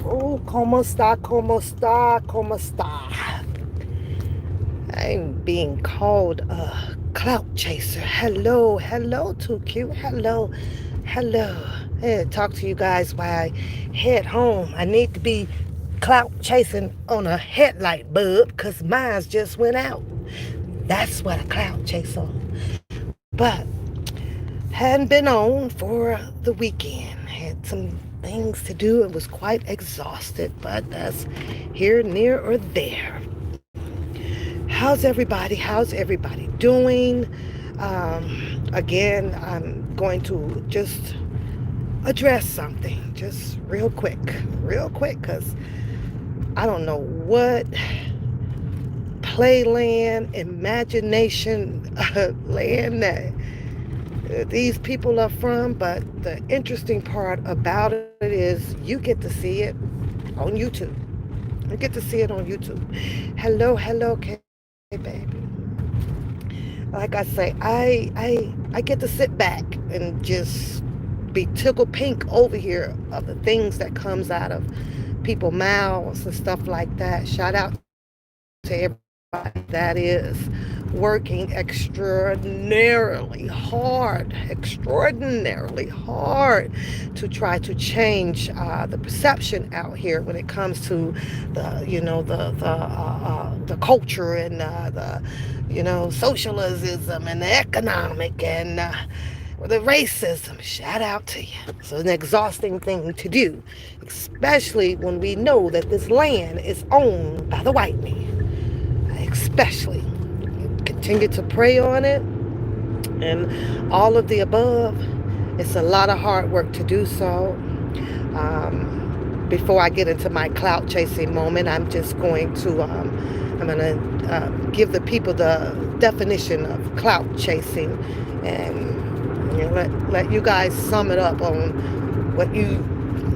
Oh, como está, como está, como está. I'm being called a clout chaser. Hello, hello, too cute. Hello, hello. I had to talk to you guys while I head home. I need to be clout chasing on a headlight bulb because mine's just went out. That's what a clout chase on. But hadn't been on for the weekend. Had some things to do and was quite exhausted, but that's here, near, or there. How's everybody? How's everybody doing? Again, I'm going to just address something just real quick, because I don't know what playland, imagination land that these people are from, but the interesting part about it is you get to see it on YouTube. You get to see it on YouTube. Hello, hello, okay, baby. Like I say, I get to sit back and just be tickled pink over here of the things that comes out of people mouths and stuff like that. Shout out to everybody that is working extraordinarily hard to try to change the perception out here when it comes to the culture and the socialism and the economic and the racism. Shout out to you. So it's an exhausting thing to do, especially when we know that this land is owned by the white man. Especially continue to pray on it and all of the above. It's a lot of hard work to do so. Before I get into my clout chasing moment, I'm going to give the people the definition of clout chasing, and let you guys sum it up on what you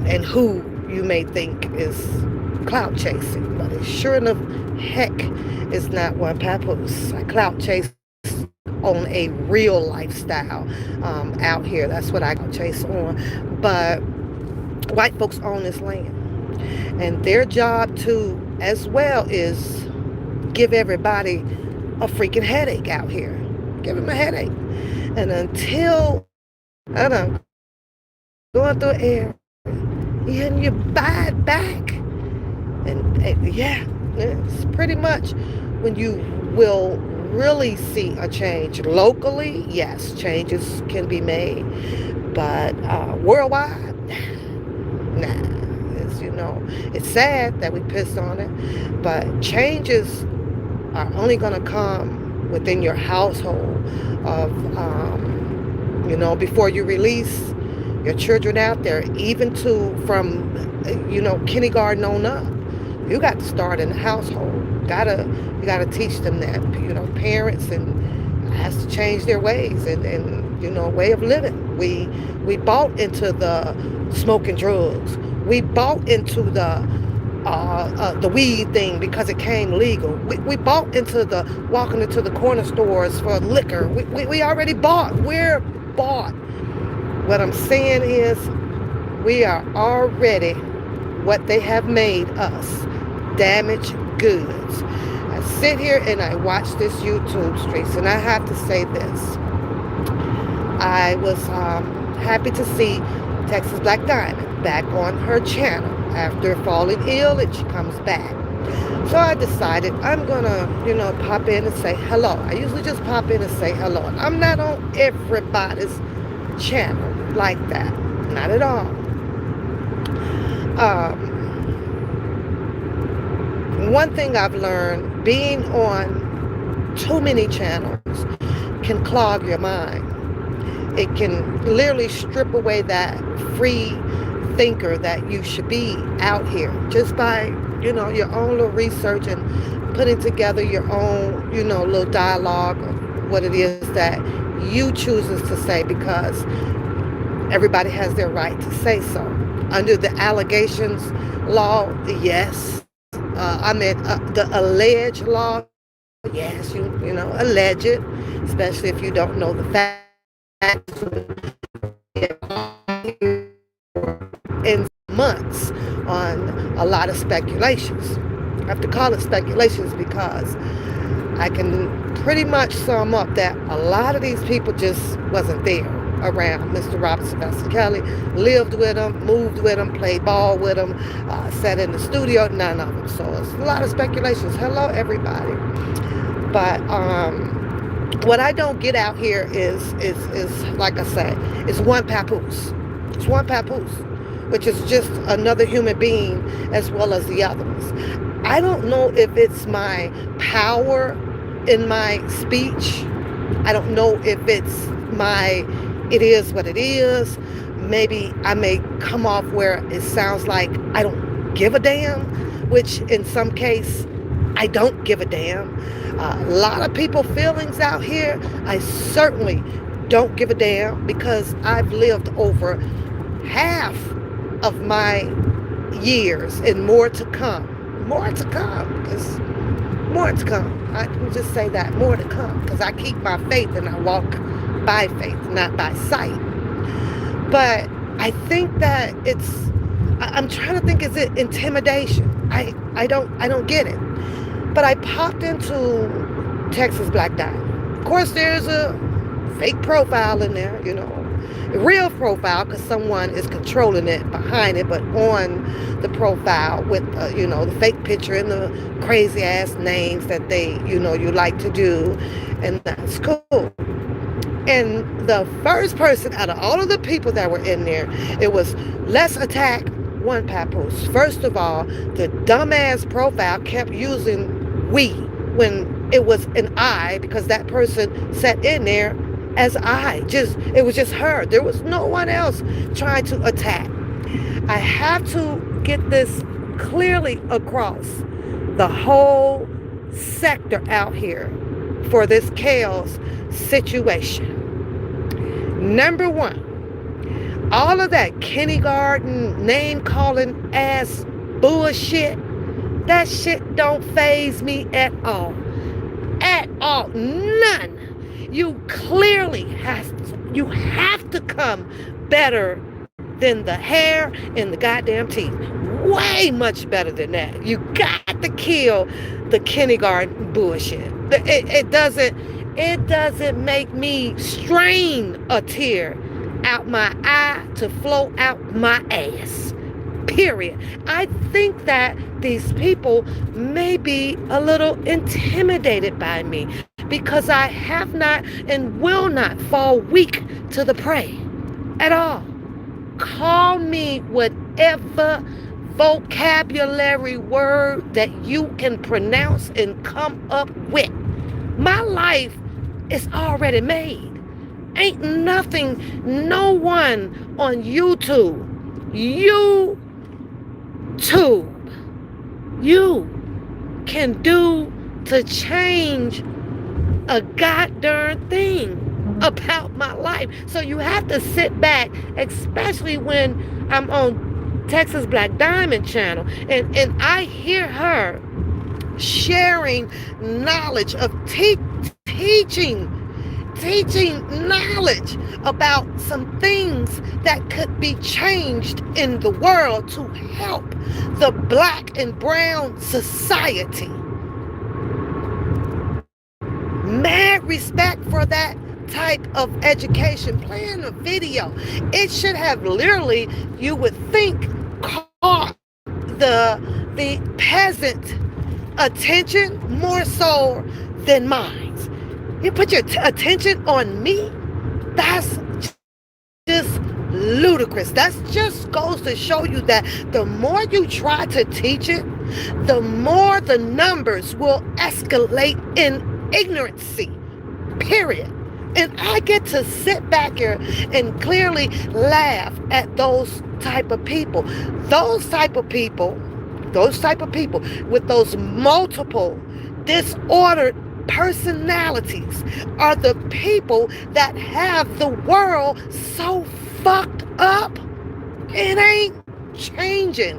and who you may think is clout chasing. But it sure enough heck is not one papoose. I clout chase on a real lifestyle out here. That's what I chase on. But white folks own this land, and their job too as well is give everybody a freaking headache out here. Give them a headache. And until I don't going through air, and you buy it back. And yeah, it's pretty much when you will really see a change locally. Yes, changes can be made, but worldwide, nah. It's sad that we pissed on it, but changes are only going to come within your household of before you release your children out there, even to from kindergarten on up. You got to start in the household. You gotta teach them that parents and has to change their ways and way of living. We bought into the smoking drugs. We bought into the weed thing because it came legal. We bought into the walking into the corner stores for liquor. We already bought. We're bought. What I'm saying is we are already what they have made us, damaged goods. I sit here and I watch this YouTube streets, and I have to say this. I was happy to see Texas Black Diamond back on her channel after falling ill, and she comes back. So I decided I'm gonna, pop in and say hello. I usually just pop in and say hello. And I'm not on everybody's channel like that. Not at all. One thing I've learned, being on too many channels can clog your mind. It can literally strip away that free thinker that you should be out here just by, your own little research and putting together your own, little dialogue of what it is that you chooses to say, because everybody has their right to say so. Under the allegations law, yes. The alleged law, yes, allege it, especially if you don't know the facts. In months on a lot of speculations. I have to call it speculations because I can pretty much sum up that a lot of these people just wasn't there around Mr. Robert Sylvester Kelly, lived with him, moved with him, played ball with him, sat in the studio, none of them. So it's a lot of speculations. Hello, everybody. But what I don't get out here is like I said, it's one papoose. It's one papoose, which is just another human being as well as the others. I don't know if it's my power in my speech. I don't know if it's it is what it is. Maybe I may come off where it sounds like I don't give a damn, which in some case, I don't give a damn. A lot of people feelings out here, I certainly don't give a damn because I've lived over half of my years and more to come. More to come, because more to come. I can just say that, more to come, because I keep my faith and I walk by faith, not by sight. But I think that I'm trying to think, is it intimidation? I don't get it. But I popped into Texas Black Diamond. Of course, there's a fake profile in there, a real profile because someone is controlling it behind it, but on the profile with, the fake picture and the crazy ass names that they, you like to do, and that's cool. And the first person out of all of the people that were in there, it was, let's attack one papoose. First of all, the dumbass profile kept using we when it was an I, because that person sat in there as it was just her. There was no one else trying to attack. I have to get this clearly across the whole sector out here for this chaos situation. Number one, all of that kindergarten name calling ass bullshit, that shit don't faze me at all. At all. None. You clearly have to come better than the hair and the goddamn teeth. Way much better than that. You got to kill the kindergarten bullshit. It doesn't make me strain a tear out my eye to flow out my ass. Period. I think that these people may be a little intimidated by me because I have not and will not fall weak to the prey at all. Call me whatever vocabulary word that you can pronounce and come up with. My life is already made. Ain't nothing, no one on YouTube you can do to change a goddamn thing about my life. So you have to sit back, especially when I'm on Texas Black Diamond channel and I hear her sharing knowledge of teaching knowledge about some things that could be changed in the world to help the black and brown society. Mad respect for that type of education. Playing a video, it should have literally, you would think, caught the peasant attention more so than mine. You put your attention on me? That's just ludicrous. That just goes to show you that the more you try to teach it, the more the numbers will escalate in ignorancy. Period. And I get to sit back here and clearly laugh at those type of people. Those type of people with those multiple disordered personalities are the people that have the world so fucked up. It ain't changing.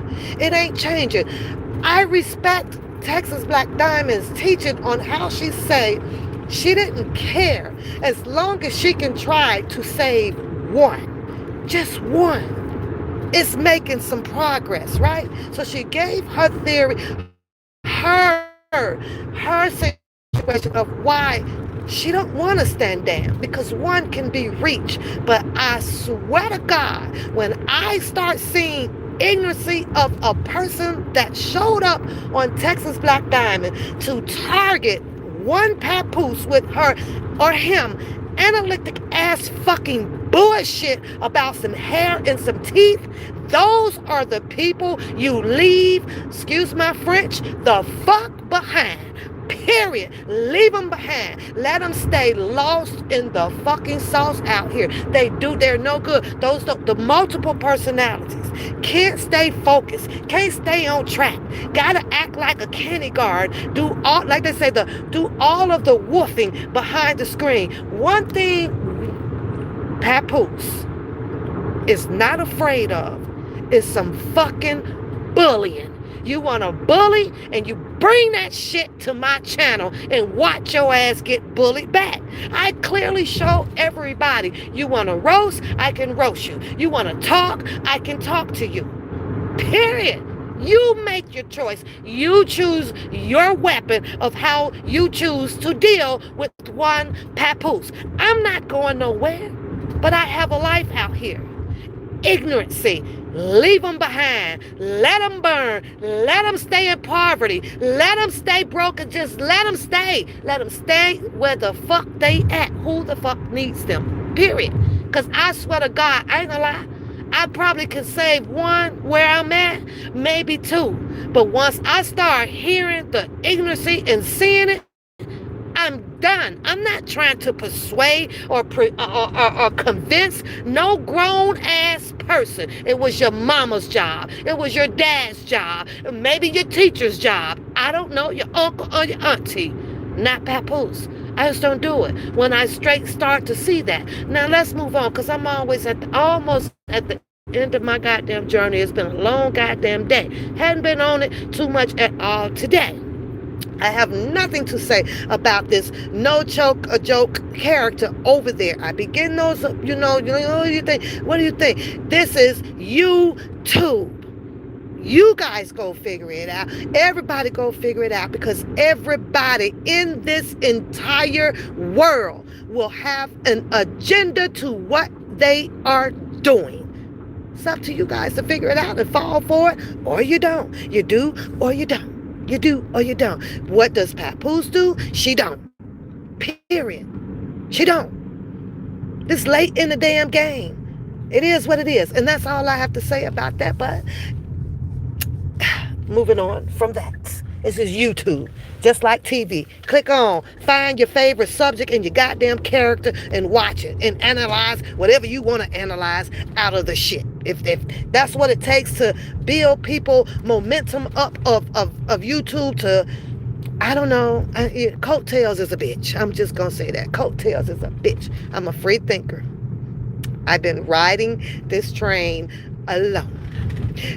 I respect Texas Black Diamond's teaching on how she say she didn't care as long as she can try to save one. Just one. is making some progress, right? So she gave her theory, her situation of why she don't want to stand down, because one can be reached. But I swear to God, when I start seeing ignorancy of a person that showed up on Texas Black Diamond to target one papoose with her or him analytic ass fucking bullshit about some hair and some teeth, those are the people you leave, excuse my French, the fuck behind. Period. Leave them behind. Let them stay lost in the fucking sauce out here. They're no good. The multiple personalities can't stay focused, can't stay on track. Gotta act like a candy guard. Do all, like they say, do all of the woofing behind the screen. One thing Papoose is not afraid of is some fucking bullying. You want to bully, and you bring that shit to my channel and watch your ass get bullied back. I clearly show everybody. You want to roast, I can roast you. You want to talk, I can talk to you. Period. You make your choice. You choose your weapon of how you choose to deal with one papoose. I'm not going nowhere, but I have a life out here. Ignorancy. Leave them behind. Let them burn. Let them stay in poverty. Let them stay broken. Just let them stay. Let them stay where the fuck they at. Who the fuck needs them? Period. Because I swear to God, I ain't gonna lie, I probably can save one where I'm at, maybe two. But once I start hearing the ignorancy and seeing it, I'm done. I'm not trying to persuade or convince no grown ass person. It was your mama's job. It was your dad's job. Maybe your teacher's job. I don't know, your uncle or your auntie. Not papoose. I just don't do it when I straight start to see that. Now let's move on, because I'm always almost at the end of my goddamn journey. It's been a long goddamn day. Hadn't been on it too much at all today. I have nothing to say about this no choke a joke character over there. I begin those, what do you think? What do you think? This is YouTube. You guys go figure it out. Everybody go figure it out, because everybody in this entire world will have an agenda to what they are doing. It's up to you guys to figure it out and fall for it, or you don't. You do or you don't. You do or you don't. What does Papoose do? She don't. Period. She don't. It's late in the damn game. It is what it is. And that's all I have to say about that. But moving on from that. This is YouTube. Just like TV. Click on, find your favorite subject and your goddamn character and watch it and analyze whatever you want to analyze out of the shit. If that's what it takes to build people momentum up of YouTube to, I don't know, coattails is a bitch. I'm just going to say that. Coattails is a bitch. I'm a free thinker. I've been riding this train alone.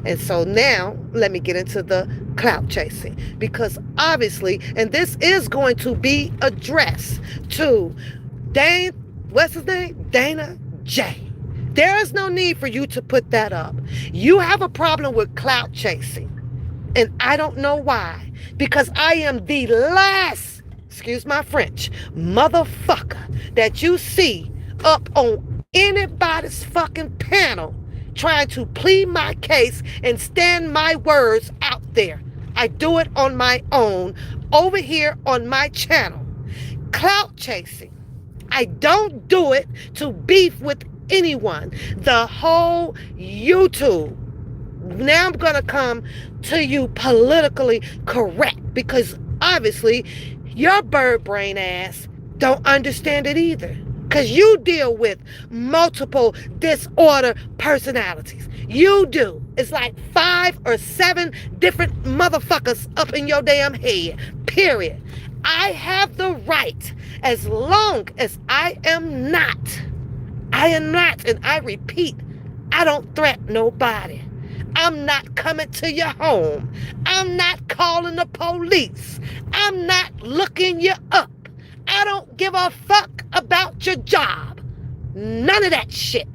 And so now let me get into the clout chasing, because obviously, and this is going to be addressed to what's his name? Dana J. There is no need for you to put that up. You have a problem with clout chasing, and I don't know why, because I am the last, excuse my French, motherfucker that you see up on anybody's fucking panel trying to plead my case and stand my words out there. I do it on my own over here on my channel. Clout chasing. I don't do it to beef with anyone. The whole YouTube. Now I'm going to come to you politically correct, because obviously your bird brain ass don't understand it either. Because you deal with multiple disorder personalities. You do. It's like 5 or 7 different motherfuckers up in your damn head. Period. I have the right, as long as I am not, and I repeat, I don't threaten nobody. I'm not coming to your home. I'm not calling the police. I'm not looking you up. I don't give a fuck about your job. None of that shit.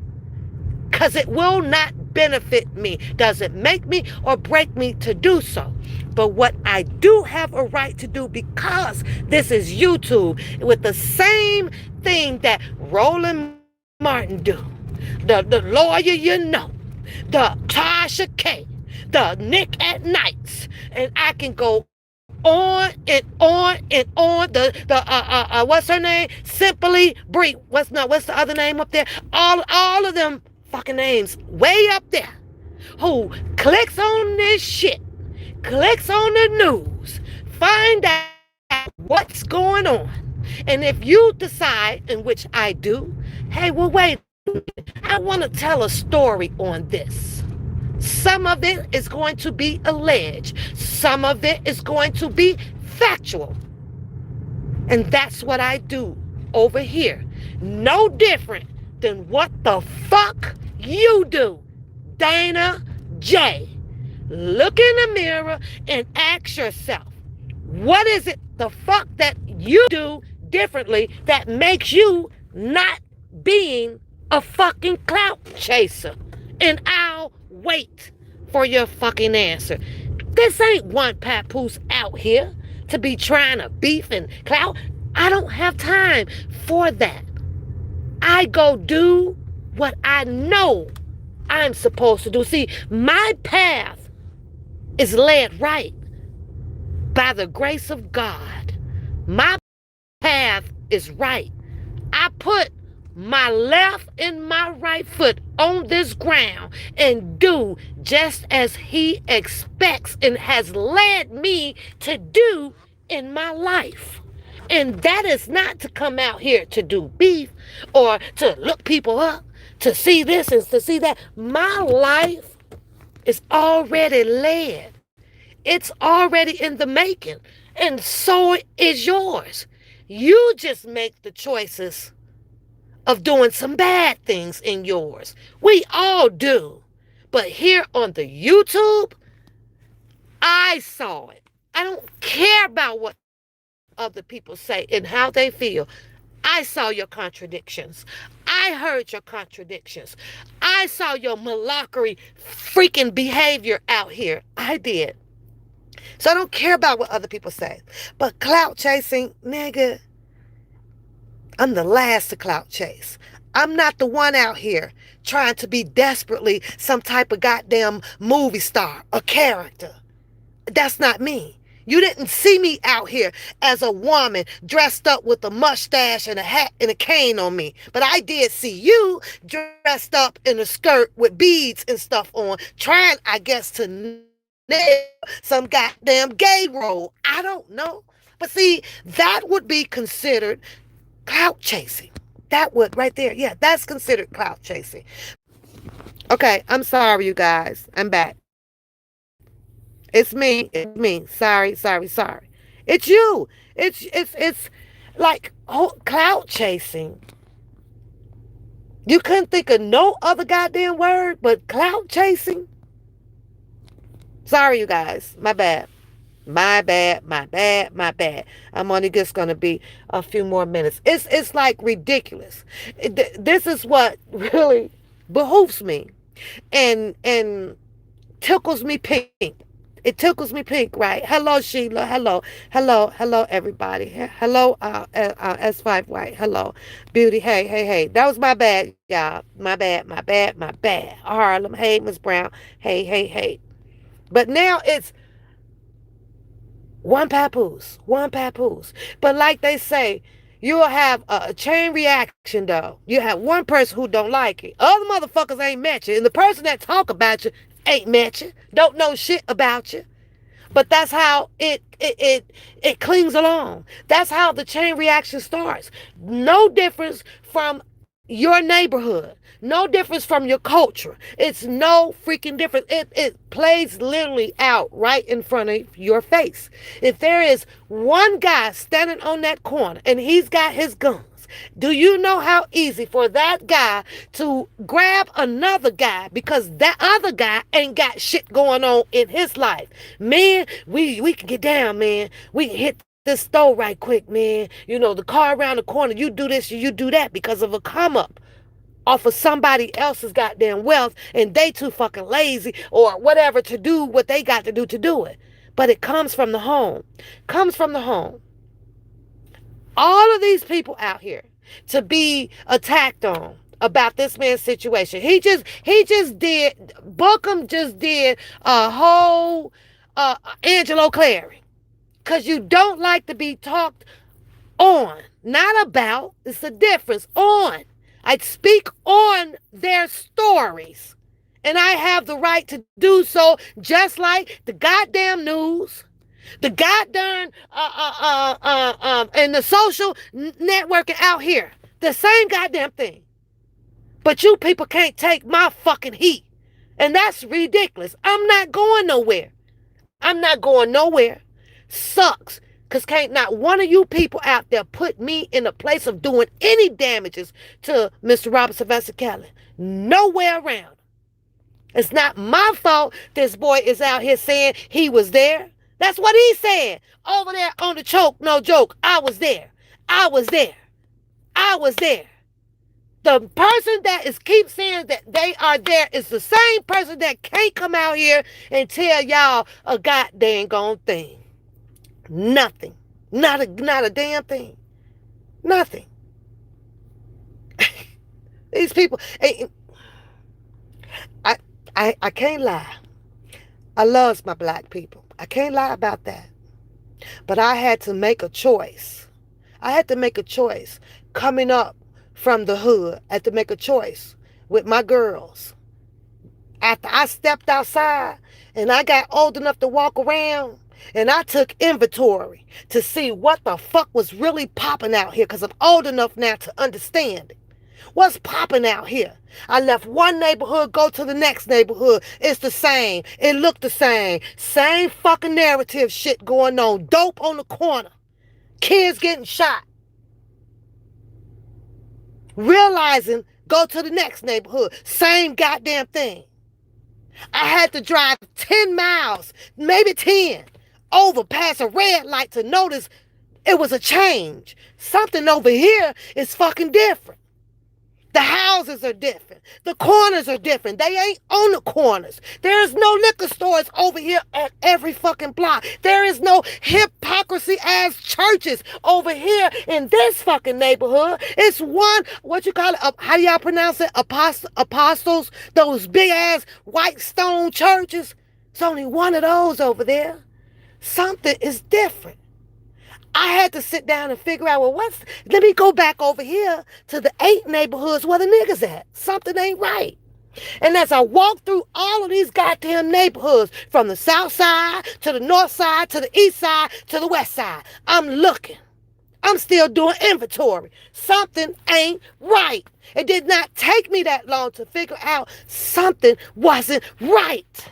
Because it will not benefit me, doesn't make me or break me to do so. But what I do have a right to do, because this is YouTube, with the same thing that Roland Martin do, the lawyer you know, the Tasha K, the Nick at Nights, and I can go on and on and on. The what's her name? Simply Bree. What's the other name up there? All of them fucking names way up there. Who clicks on this shit, clicks on the news, find out what's going on. And if you decide, in which I do, hey, well, wait a minute, I want to tell a story on this. Some of it is going to be alleged. Some of it is going to be factual. And that's what I do over here. No different than what the fuck you do, Dana J. Look in the mirror and ask yourself, what is it the fuck that you do differently that makes you not being a fucking clout chaser? And I'll wait for your fucking answer. This ain't one papoose out here to be trying to beef and clout. I don't have time for that. I go do what I know I'm supposed to do. See, my path is led right by the grace of God. My path is right. I put my left and my right foot on this ground and do just as he expects and has led me to do in my life. And that is not to come out here to do beef or to look people up, to see this and to see that. My life is already led. It's already in the making. And so is yours. You just make the choices of doing some bad things in yours. We all do. But here on the YouTube, I saw it. I don't care about what other people say and how they feel. I saw your contradictions. I heard your contradictions. I saw your malockery freaking behavior out here. I did. So I don't care about what other people say. But clout chasing, nigga, I'm the last to clout chase. I'm not the one out here trying to be desperately some type of goddamn movie star or character. That's not me. You didn't see me out here as a woman dressed up with a mustache and a hat and a cane on me. But I did see you dressed up in a skirt with beads and stuff on, trying, I guess, to nail some goddamn gay role. I don't know. But see, that would be considered clout chasing. That would right there. Yeah, that's considered clout chasing. Okay, I'm sorry, you guys. I'm back. It's me. It's me. Sorry. It's you. It's like clout chasing. You couldn't think of no other goddamn word but clout chasing. Sorry, you guys. My bad. My bad. I'm only just gonna be a few more minutes. It's like ridiculous. This is what really behooves me and tickles me pink. It tickles me pink, right? Hello, Sheila. Hello, everybody. Hello, S5 White. Hello, Beauty. Hey. That was my bad, y'all. My bad. Harlem. Hey, Miss Brown. Hey. But now it's one papoose. But like they say, you'll have a chain reaction, though. You have one person who don't like it. Other motherfuckers ain't met you. And the person that talk about you ain't met you. Don't know shit about you. But that's how it clings along. That's how the chain reaction starts. No difference from your neighborhood. No difference from your culture. It's no freaking difference. It plays literally out right in front of your face. If there is one guy standing on that corner and he's got his guns, do you know how easy for that guy to grab another guy because that other guy ain't got shit going on in his life? Man, we can get down, man. We can hit this store right quick, man. You know, the car around the corner, you do this, you do that because of a come up. off of somebody else's goddamn wealth, and they too fucking lazy or whatever to do what they got to do it. But it comes from the home. Comes from the home. All of these people out here to be attacked on about this man's situation. He just did, Bookham just did a whole Angelo Clary. Because you don't like to be talked on, not about. It's the difference. On. I speak on their stories. And I have the right to do so, just like the goddamn news, the goddamn and the social networking out here. The same goddamn thing. But you people can't take my fucking heat. And that's ridiculous. I'm not going nowhere. I'm not going nowhere. Sucks. Because can't not one of you people out there put me in a place of doing any damages to Mr. Robinson Kelly. Nowhere around. It's not my fault this boy is out here saying he was there. That's what he said. Over there on the choke, no joke. I was there. I was there. I was there. The person that is keep saying that they are there is the same person that can't come out here and tell y'all a goddamn gone thing. Nothing. Not a damn thing. Nothing. These people, I can't lie. I love my black people. I can't lie about that. But I had to make a choice. I had to make a choice coming up from the hood. I had to make a choice with my girls. After I stepped outside and I got old enough to walk around and I took inventory to see what the fuck was really popping out here, because I'm old enough now to understand it. What's popping out here? I left one neighborhood, go to the next neighborhood. It's the same. It looked the same. Same fucking narrative shit going on. Dope on the corner. Kids getting shot. Realizing, go to the next neighborhood. Same goddamn thing. I had to drive 10 miles, maybe 10, over past a red light to notice it was a change. Something over here is fucking different. The houses are different. The corners are different. They ain't on the corners. There's no liquor stores over here at every fucking block. There is no hypocrisy ass churches over here in this fucking neighborhood. It's one, what you call it, how do y'all pronounce it? Apostles, those big ass white stone churches. It's only one of those over there. Something is different. I had to sit down and figure out, well, let me go back over here to the 8 neighborhoods where the niggas at. Something ain't right. And as I walk through all of these goddamn neighborhoods, from the south side to the north side to the east side to the west side, I'm looking. I'm still doing inventory. Something ain't right. It did not take me that long to figure out something wasn't right.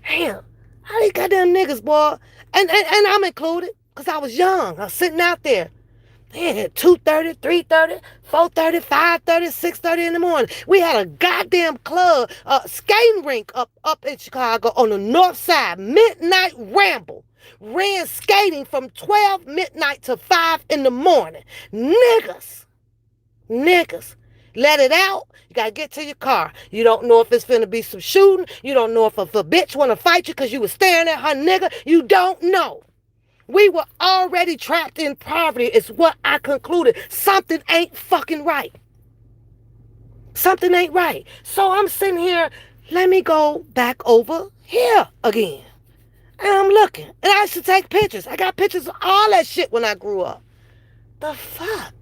Damn, how these goddamn niggas, boy, and I'm included. Because I was young. I was sitting out there. Man, at 2:30, 3:30, 4:30, 5:30, 6:30 in the morning. We had a goddamn club, skating rink up in Chicago on the north side. Midnight Ramble. Ran skating from 12 midnight to 5 in the morning. Niggas. Let it out. You got to get to your car. You don't know if it's finna be some shooting. You don't know if a bitch want to fight you because you was staring at her nigga. You don't know. We were already trapped in poverty is what I concluded. Something ain't fucking right. Something ain't right. So I'm sitting here, let me go back over here again. And I'm looking. And I should take pictures. I got pictures of all that shit when I grew up. The fuck?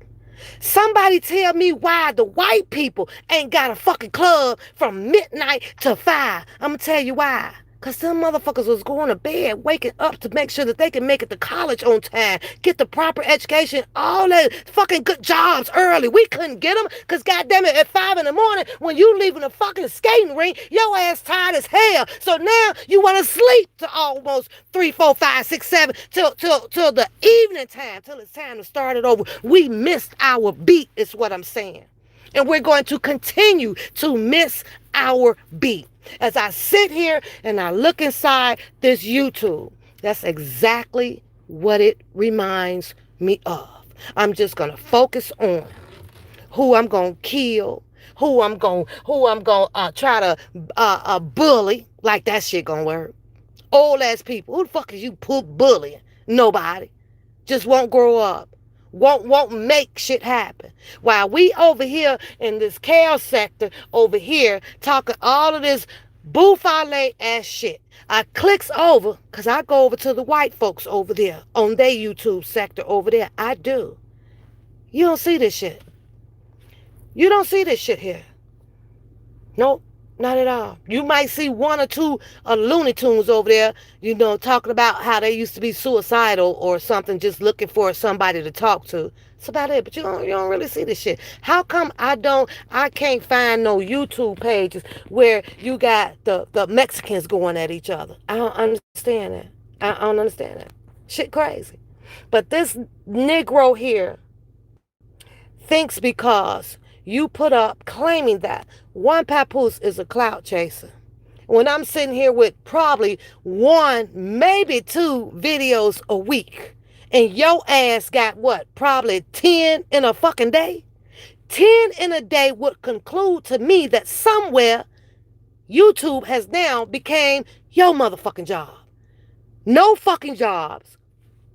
Somebody tell me why the white people ain't got a fucking club from midnight to 5. I'm going to tell you why. Because some motherfuckers was going to bed, waking up to make sure that they can make it to college on time, get the proper education, all that fucking good jobs early. We couldn't get them because, goddamn it, at 5 in the morning, when you leaving the fucking skating rink, your ass tired as hell. So now you want to sleep to almost 3, 4, 5, 6, 7, till the evening time, till it's time to start it over. We missed our beat, is what I'm saying. And we're going to continue to miss our beat. As I sit here and I look inside this YouTube, that's exactly what it reminds me of. I'm just going to focus on who I'm going to kill who I'm gonna try to bully. Like that shit gonna work. Old ass people. Who the fuck is you bullying? Nobody. Just won't grow up. Won't make shit happen. While we over here in this chaos sector over here talking all of this buffale ass shit. I clicks over because I go over to the white folks over there on their YouTube sector over there. I do. You don't see this shit. You don't see this shit here. Nope, not at all. You might see one or two Looney Tunes over there, talking about how they used to be suicidal or something, just looking for somebody to talk to. That's about it. But you don't really see this shit. How come I can't find no YouTube pages where you got the Mexicans going at each other? I don't understand that. I don't understand that. Shit crazy. But this Negro here thinks because you put up claiming that one papoose is a clout chaser. When I'm sitting here with probably one, maybe two videos a week, and your ass got what? Probably 10 in a fucking day? 10 in a day would conclude to me that somewhere YouTube has now became your motherfucking job. No fucking jobs.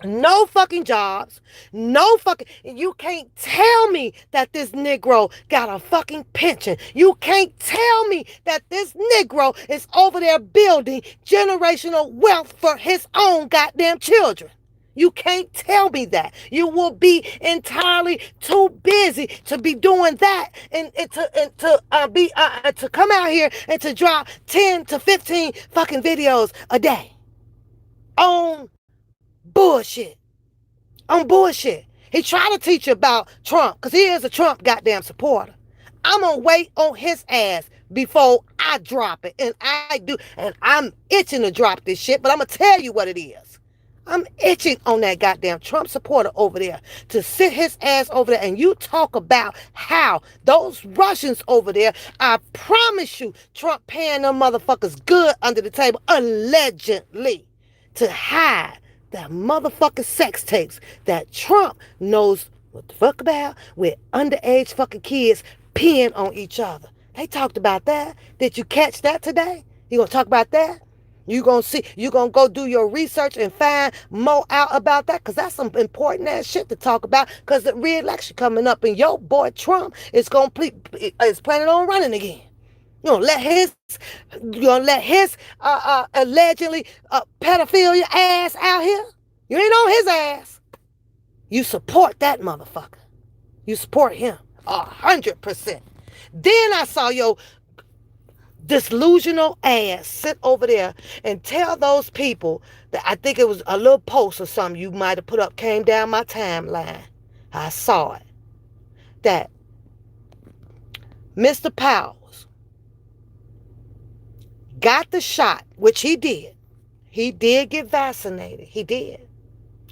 No fucking jobs. No fucking. You can't tell me that this Negro got a fucking pension. You can't tell me that this Negro is over there building generational wealth for his own goddamn children. You can't tell me that. You will be entirely too busy to be doing that and to come out here and to drop 10 to 15 fucking videos a day on bullshit. On bullshit. He tried to teach you about Trump because he is a Trump goddamn supporter. I'm going to wait on his ass before I drop it. And I do. And I'm itching to drop this shit, but I'm going to tell you what it is. I'm itching on that goddamn Trump supporter over there to sit his ass over there and you talk about how those Russians over there, I promise you, Trump paying them motherfuckers good under the table, allegedly, to hide that motherfucking sex tapes that Trump knows what the fuck about with underage fucking kids peeing on each other. They talked about that. Did you catch that today? You gonna talk about that? You gonna go do your research and find more out about that? Because that's some important ass shit to talk about, because the re-election coming up and your boy Trump is planning on running again. You gonna let his allegedly pedophilia ass out here? You ain't on his ass. You support that motherfucker. You support him 100%. Then I saw your disillusional ass sit over there and tell those people that, I think it was a little post or something you might have put up, came down my timeline. I saw it. That Mr. Powell got the shot, which he did. He did get vaccinated. He did.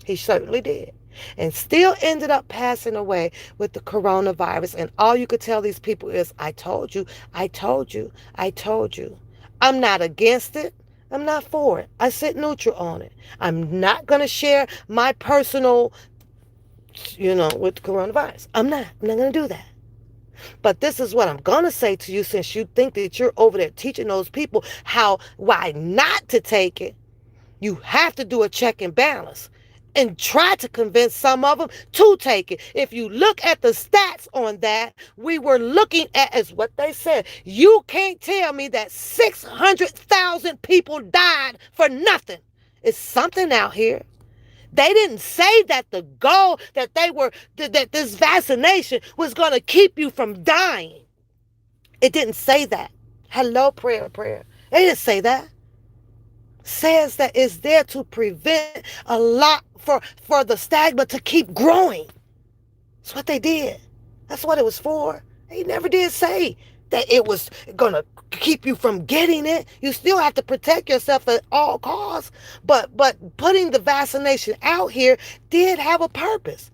He certainly did. And still ended up passing away with the coronavirus. And all you could tell these people is, I told you, I told you, I told you. I'm not against it. I'm not for it. I sit neutral on it. I'm not going to share my personal, with the coronavirus. I'm not going to do that. But this is what I'm going to say to you, since you think that you're over there teaching those people why not to take it. You have to do a check and balance and try to convince some of them to take it. If you look at the stats on that, we were looking at, as what they said, you can't tell me that 600,000 people died for nothing. It's something out here. They didn't say that the goal that that this vaccination was going to keep you from dying. It didn't say that. Hello, prayer. They didn't say that. Says that it's there to prevent a lot for the stigma to keep growing. That's what they did. That's what it was for. They never did say that it was going to keep you from getting it. You still have to protect yourself at all costs. But putting the vaccination out here did have a purpose.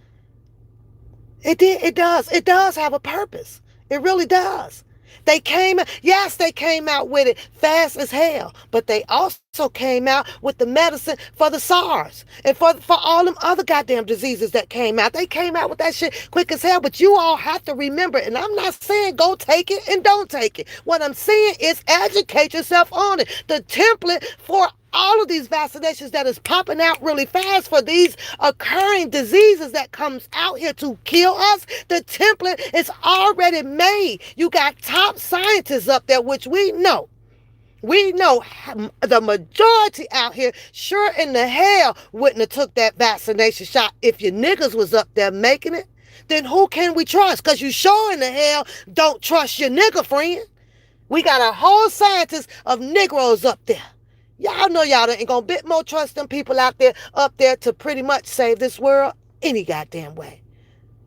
It does have a purpose. It really does. They came, yes, they came out with it fast as hell, but they also came out with the medicine for the SARS and for all them other goddamn diseases that came out. They came out with that shit quick as hell, but you all have to remember, and I'm not saying go take it and don't take it. What I'm saying is educate yourself on it. The template for all of these vaccinations that is popping out really fast for these occurring diseases that comes out here to kill us, the template is already made. You got top scientists up there, which we know the majority out here sure in the hell wouldn't have took that vaccination shot if your niggas was up there making it. Then who can we trust? Because you sure in the hell don't trust your nigga friend. We got a whole scientist of Negroes up there. Y'all know y'all ain't gonna bit more trust them people out there up there to pretty much save this world any goddamn way.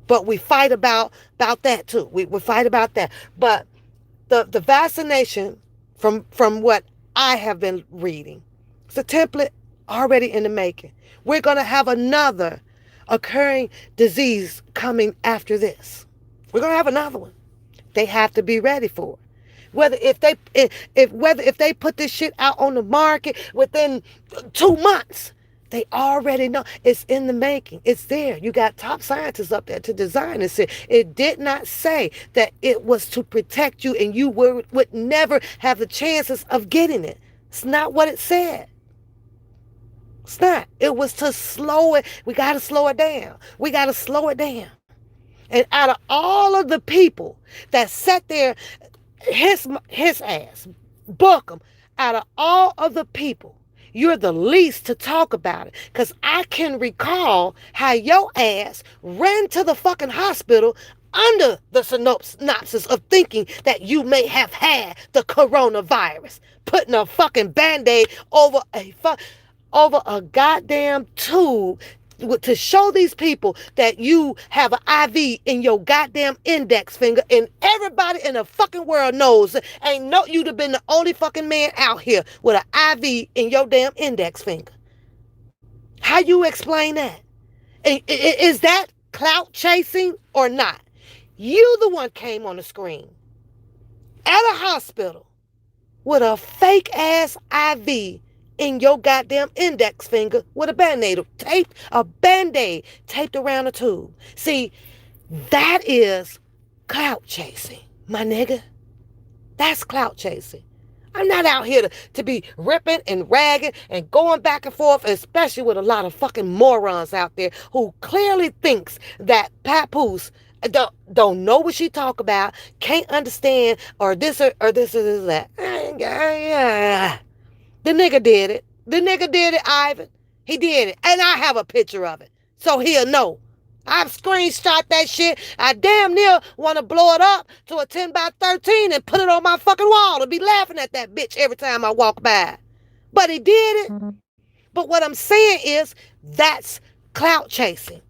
But we fight about that too. We fight about that. But the vaccination from what I have been reading, it's a template already in the making. We're gonna have another occurring disease coming after this. We're gonna have another one. They have to be ready for it. Whether if they put this shit out on the market within 2 months, they already know it's in the making. It's there. You got top scientists up there to design this. It did not say that it was to protect you and you would never have the chances of getting it. It's not what it said. It's not. It was to slow it. We got to slow it down. We got to slow it down. And out of all of the people that sat there, his ass, book him. Out of all of the people, you're the least to talk about it. Because I can recall how your ass ran to the fucking hospital under the synopsis of thinking that you may have had the coronavirus. Putting a fucking Band-Aid over a goddamn tube to show these people that you have an IV in your goddamn index finger, and everybody in the fucking world knows you'd have been the only fucking man out here with an IV in your damn index finger. How you explain that? Is that clout chasing or not? You the one came on the screen at a hospital with a fake ass IV in your goddamn index finger with a Band-Aid taped around a tube. See, that is clout chasing, my nigga. That's clout chasing. I'm not out here to be ripping and ragging and going back and forth, especially with a lot of fucking morons out there who clearly thinks that Papoose don't know what she talk about, can't understand, or this or that. The nigga did it. The nigga did it, Ivan. He did it. And I have a picture of it. So he'll know. I've screenshot that shit. I damn near want to blow it up to a 10 by 13 and put it on my fucking wall and be laughing at that bitch every time I walk by. But he did it. But what I'm saying is that's clout chasing.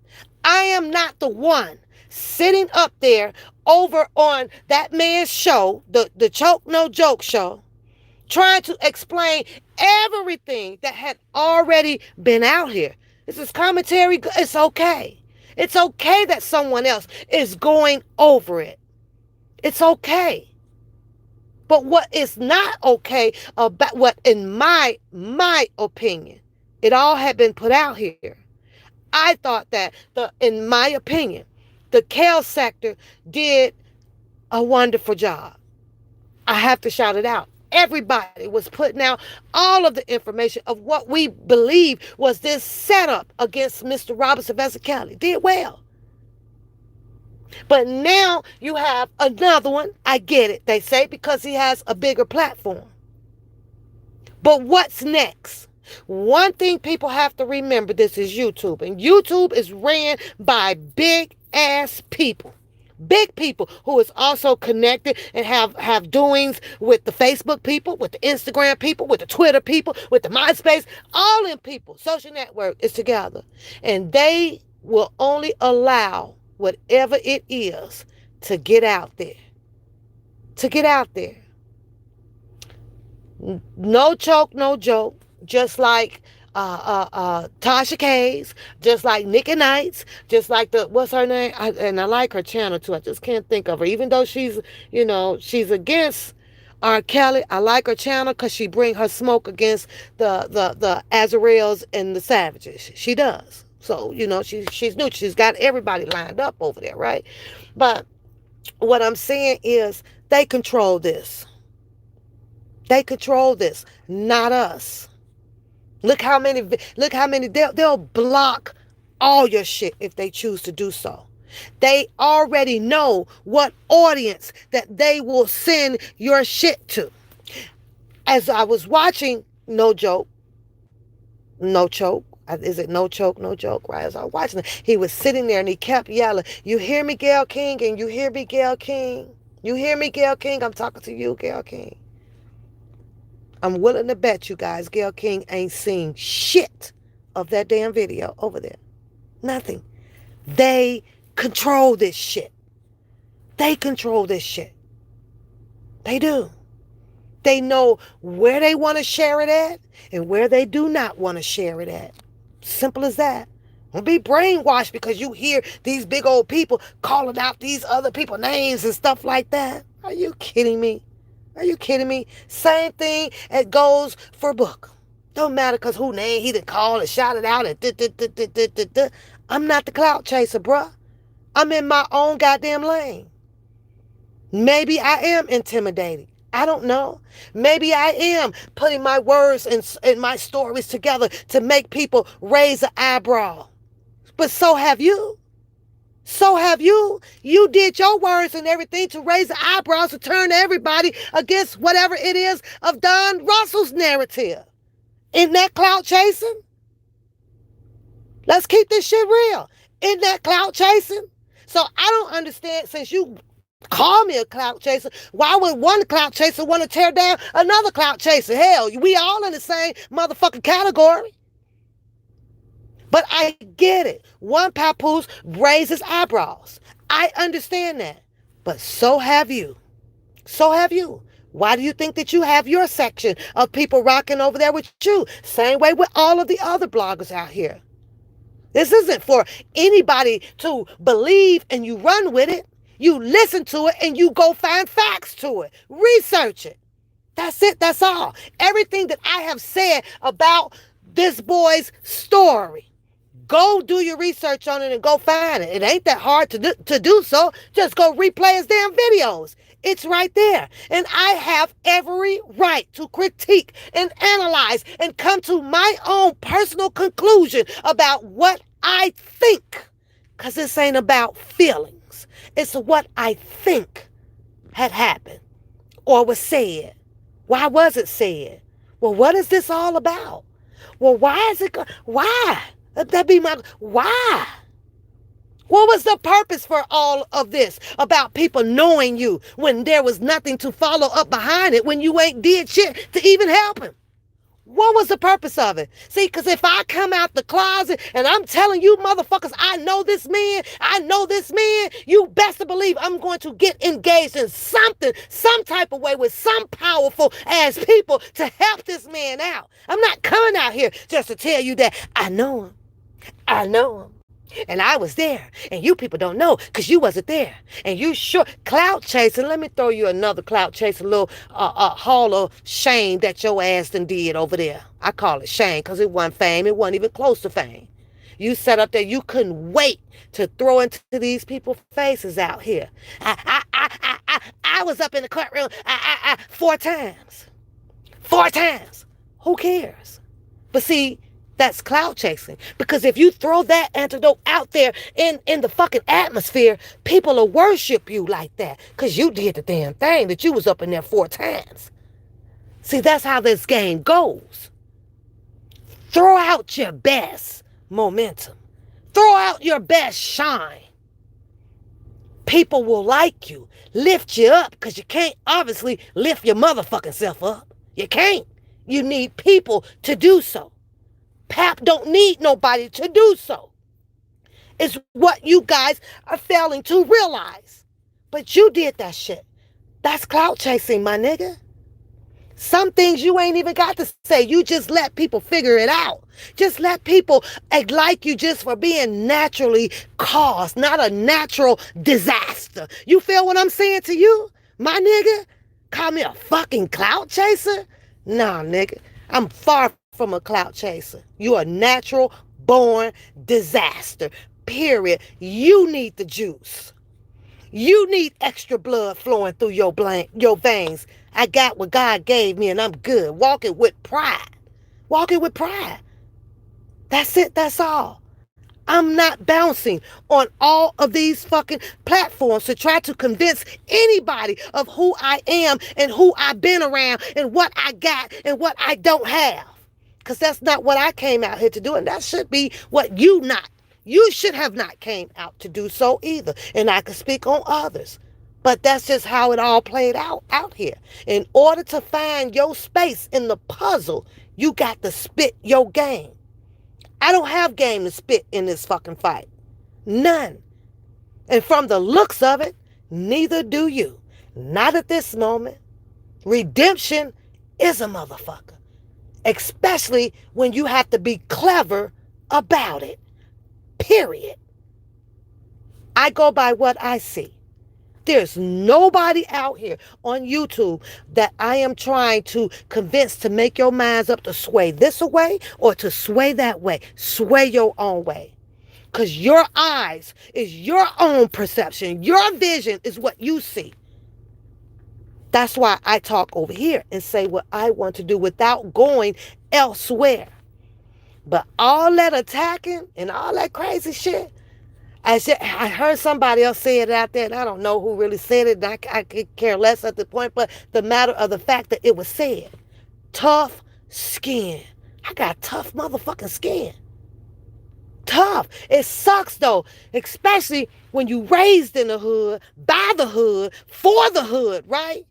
I am not the one sitting up there over on that man's show, the Choke No Joke show, trying to explain everything that had already been out here. This is commentary. It's okay. It's okay that someone else is going over it. It's okay. But what is not okay about what, in my opinion, it all had been put out here. I thought that, in my opinion, the Kale sector did a wonderful job. I have to shout it out. Everybody was putting out all of the information of what we believe was this setup against Mr. Robinson Vaccinations. Did well. But now you have another one. I get it, they say, because he has a bigger platform. But what's next? One thing people have to remember, this is YouTube. And YouTube is ran by big ass people. Big people who is also connected and have doings with the Facebook people, with the Instagram people, with the Twitter people, with the MySpace. All them people, social network is together. And they will only allow whatever it is to get out there. To get out there. No choke, no joke. Just like Tasha K's, just like Nikki Knight's, just like the, what's her name? And I like her channel too. I just can't think of her. Even though she's, she's against R. Kelly, I like her channel because she bring her smoke against the Azraels and the Savages. She does. So, she's new. She's got everybody lined up over there, right? But what I'm saying is they control this. They control this, not us. Look how many they'll block all your shit if they choose to do so. They already know what audience that they will send your shit to. As I was watching, no joke, no choke. Is it no choke, no joke? Right? As I was watching it, he was sitting there and he kept yelling, "You hear me, Gayle King? And you hear me, Gayle King? You hear me, Gayle King? I'm talking to you, Gayle King." I'm willing to bet you guys Gayle King ain't seen shit of that damn video over there. Nothing. They control this shit. They control this shit. They do. They know where they want to share it at and where they do not want to share it at. Simple as that. Don't be brainwashed because you hear these big old people calling out these other people's names and stuff like that. Are you kidding me? Are you kidding me? Same thing it goes for Book. Don't matter because who name he done called and shouted out and I'm not the clout chaser, bruh. I'm in my own goddamn lane. Maybe I am intimidating. I don't know. Maybe I am putting my words and my stories together to make people raise an eyebrow. But so have you. So have you. You did your words and everything to raise the eyebrows to turn everybody against whatever it is of Don Russell's narrative. Isn't that clout chasing? Let's keep this shit real. Isn't that clout chasing? So I don't understand, since you call me a clout chaser, why would one clout chaser want to tear down another clout chaser? Hell, we all in the same motherfucking category. But I get it. One papoose raises eyebrows. I understand that. But so have you. So have you. Why do you think that you have your section of people rocking over there with you? Same way with all of the other bloggers out here. This isn't for anybody to believe and you run with it. You listen to it and you go find facts to it. Research it. That's it. That's all. Everything that I have said about this boy's story, go do your research on it and go find it. It ain't that hard to do so. Just go replay his damn videos. It's right there. And I have every right to critique and analyze and come to my own personal conclusion about what I think. Because this ain't about feelings. It's what I think had happened or was said. Why was it said? Well, what is this all about? Well, why is it? Why? That'd be my, why? What was the purpose for all of this about people knowing you when there was nothing to follow up behind it, when you ain't did shit to even help him? What was the purpose of it? See, because if I come out the closet and I'm telling you motherfuckers, I know this man, you best to believe I'm going to get engaged in something, some type of way with some powerful ass people to help this man out. I'm not coming out here just to tell you that I know him. I know him. And I was there. And you people don't know because you wasn't there. And you sure clout chasing. Let me throw you another clout chasing little haul of shame that your ass done did over there. I call it shame because it wasn't fame. It wasn't even close to fame. You sat up there. You couldn't wait to throw into these people's faces out here. I was up in the courtroom 4 times. 4 times. Who cares? But see, that's clout chasing. Because if you throw that antidote out there in the fucking atmosphere, people will worship you like that. Because you did the damn thing that you was up in there 4 times. See, that's how this game goes. Throw out your best momentum. Throw out your best shine. People will like you. Lift you up. Because you can't obviously lift your motherfucking self up. You can't. You need people to do so. Pap don't need nobody to do so. It's what you guys are failing to realize. But you did that shit. That's clout chasing, my nigga. Some things you ain't even got to say. You just let people figure it out. Just let people like you just for being naturally caused, not a natural disaster. You feel what I'm saying to you, my nigga? Call me a fucking clout chaser? Nah, nigga. I'm far from a clout chaser. You a natural born disaster. Period. You need the juice. You need extra blood flowing through your veins. I got what God gave me and I'm good. Walking with pride. Walking with pride. That's it. That's all. I'm not bouncing on all of these fucking platforms to try to convince anybody of who I am and who I've been around and what I got and what I don't have. Because that's not what I came out here to do. And that should be what you should have not came out to do so either. And I can speak on others. But that's just how it all played out here. In order to find your space in the puzzle, you got to spit your game. I don't have game to spit in this fucking fight. None. And from the looks of it, neither do you. Not at this moment. Redemption is a motherfucker. Especially when you have to be clever about it. Period. I go by what I see. There's nobody out here on YouTube that I am trying to convince to make your minds up to sway this way or to sway that way. Sway your own way. Because your eyes is your own perception. Your vision is what you see. That's why I talk over here and say what I want to do without going elsewhere. But all that attacking and all that crazy shit, I heard somebody else say it out there, and I don't know who really said it. I could care less at the point, but the matter of the fact that it was said. Tough skin. I got tough motherfucking skin. Tough. It sucks though, especially when you raised in the hood, by the hood, for the hood, right?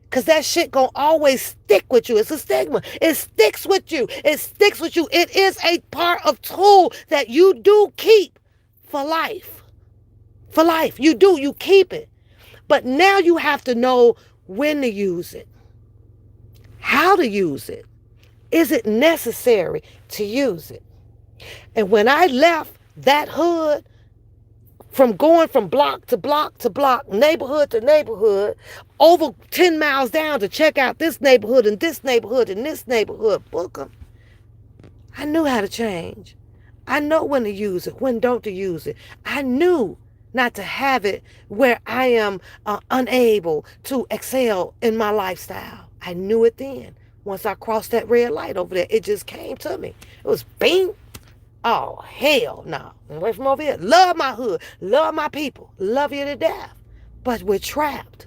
Because that shit gonna always stick with you. It's a stigma. It sticks with you. It sticks with you. It is a part of tool that you do keep for life. For life. You do. You keep it. But now you have to know when to use it. How to use it. Is it necessary to use it? And when I left that hood, from going from block to block to block, neighborhood to neighborhood, over 10 miles down to check out this neighborhood and this neighborhood and this neighborhood, book 'em. I knew how to change. I know when to use it, when don't to use it. I knew not to have it where I am unable to excel in my lifestyle. I knew it then. Once I crossed that red light over there, it just came to me. It was bing. Oh, hell no. Away from over here. Love my hood. Love my people. Love you to death. But we're trapped.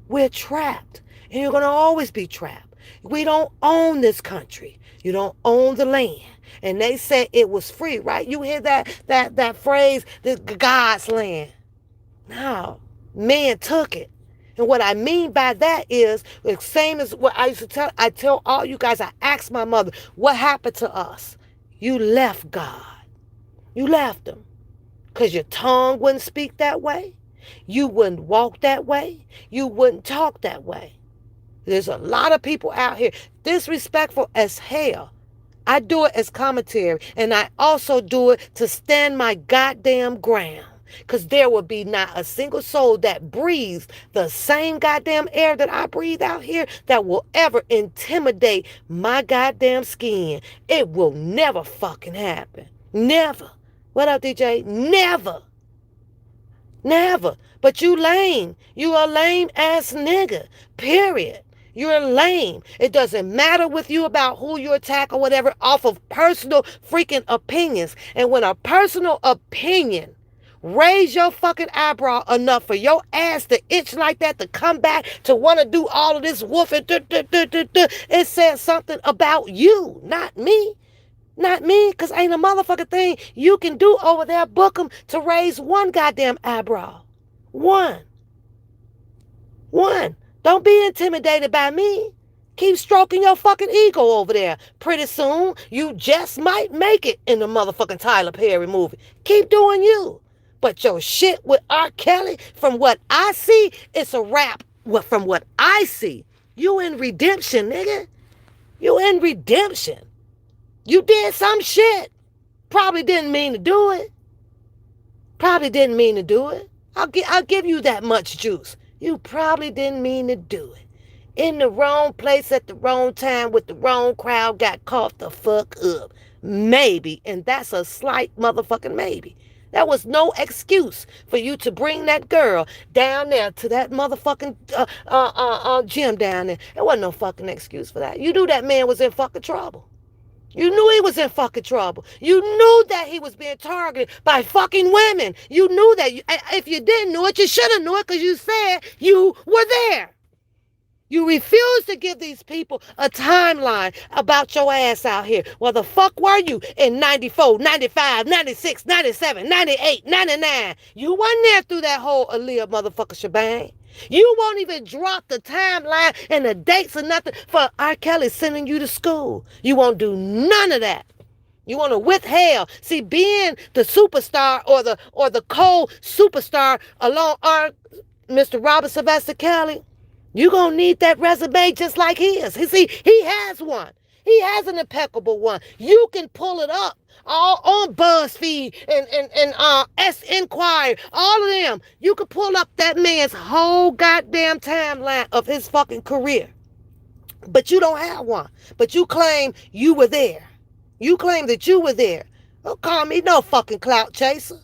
We're trapped. And you're going to always be trapped. We don't own this country. You don't own the land. And they said it was free, right? You hear that phrase, the God's land. No. Man took it. And what I mean by that is the same as what I used to tell. I tell all you guys, I asked my mother, what happened to us? You left God. You left him. Because your tongue wouldn't speak that way. You wouldn't walk that way. You wouldn't talk that way. There's a lot of people out here disrespectful as hell. I do it as commentary. And I also do it to stand my goddamn ground. Because there will be not a single soul that breathes the same goddamn air that I breathe out here that will ever intimidate my goddamn skin. It will never fucking happen. Never. What up, DJ? Never. Never. But you lame. You a lame ass nigga. Period. You're lame. It doesn't matter with you about who you attack or whatever off of personal freaking opinions. And when a personal opinion raise your fucking eyebrow enough for your ass to itch like that, to come back, to want to do all of this woofing, it says something about you, not me. Not me, because ain't a motherfucking thing you can do over there, book 'em to raise one goddamn eyebrow. One. Don't be intimidated by me. Keep stroking your fucking ego over there. Pretty soon, you just might make it in the motherfucking Tyler Perry movie. Keep doing you. But your shit with R. Kelly, from what I see, it's a rap. From what I see, You in redemption, nigga. You in redemption. You did some shit. Probably didn't mean to do it. Probably didn't mean to do it. I'll give you that much juice. You probably didn't mean to do it. In the wrong place at the wrong time with the wrong crowd, got caught the fuck up. Maybe. And that's a slight motherfucking maybe. That was no excuse for you to bring that girl down there to that motherfucking gym down there. There wasn't no fucking excuse for that. You knew that man was in fucking trouble. You knew he was in fucking trouble. You knew that he was being targeted by fucking women. You knew that. If you didn't know it, you should have known it because you said you were there. You refuse to give these people a timeline about your ass out here. Well, the fuck were you in 94, 95, 96, 97, 98, 99? You wasn't there through that whole Aaliyah motherfucker shebang. You won't even drop the timeline and the dates or nothing for R. Kelly sending you to school. You won't do none of that. You want to withheld. See, being the superstar or the co-superstar along our Mr. Robert Sylvester Kelly, you're going to need that resume just like his. See, he has one. He has an impeccable one. You can pull it up all on BuzzFeed and S Inquiry, all of them. You can pull up that man's whole goddamn timeline of his fucking career. But you don't have one. But you claim you were there. You claim that you were there. Don't call me no fucking clout chaser.